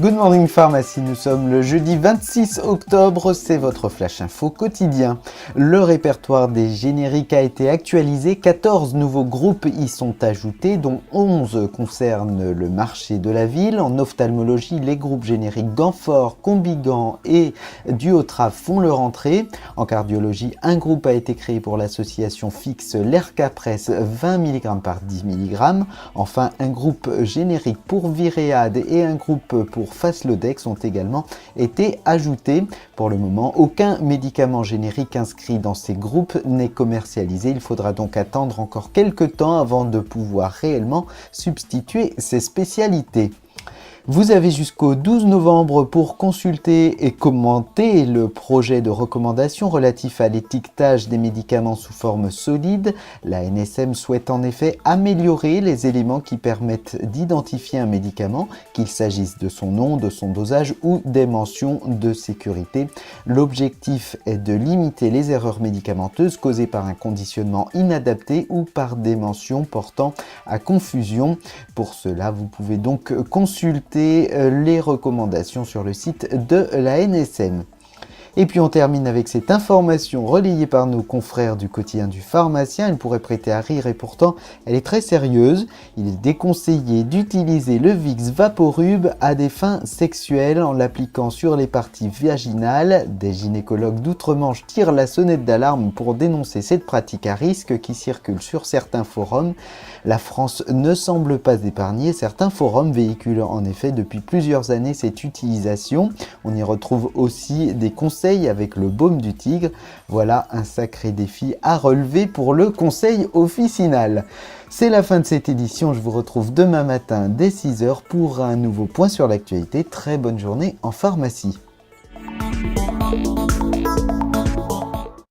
Good Morning Pharmacie, nous sommes le jeudi 26 octobre, c'est votre Flash Info quotidien. Le répertoire des génériques a été actualisé, 14 nouveaux groupes y sont ajoutés, dont 11 concernent le marché de la ville. En ophtalmologie, les groupes génériques Ganfort, Combigan et Duotra font leur entrée. En cardiologie, un groupe a été créé pour l'association fixe l'Ercapress 20 mg par 10 mg. Enfin, un groupe générique pour Viréade et un groupe pour Faslodex ont également été ajoutés. Pour le moment, aucun médicament générique inscrit dans ces groupes n'est commercialisé. Il faudra donc attendre encore quelques temps avant de pouvoir réellement substituer ces spécialités. Vous avez jusqu'au 12 novembre pour consulter et commenter le projet de recommandation relatif à l'étiquetage des médicaments sous forme solide. La NSM souhaite en effet améliorer les éléments qui permettent d'identifier un médicament, qu'il s'agisse de son nom, de son dosage ou des mentions de sécurité. L'objectif est de limiter les erreurs médicamenteuses causées par un conditionnement inadapté ou par des mentions portant à confusion. Pour cela, vous pouvez donc consulter les recommandations sur le site de la NSM. Et puis on termine avec cette information relayée par nos confrères du quotidien du pharmacien. Elle pourrait prêter à rire et pourtant elle est très sérieuse. Il est déconseillé d'utiliser le Vicks Vaporub à des fins sexuelles en l'appliquant sur les parties vaginales. Des gynécologues d'outre-Manche tirent la sonnette d'alarme pour dénoncer cette pratique à risque qui circule sur certains forums. La France ne semble pas épargnée. Certains forums véhiculent en effet depuis plusieurs années cette utilisation. On y retrouve aussi des conseils avec le baume du tigre. Voilà un sacré défi à relever pour le conseil officinal. C'est la fin de cette édition. Je vous retrouve demain matin dès 6 h pour un nouveau point sur l'actualité. Très bonne journée en pharmacie.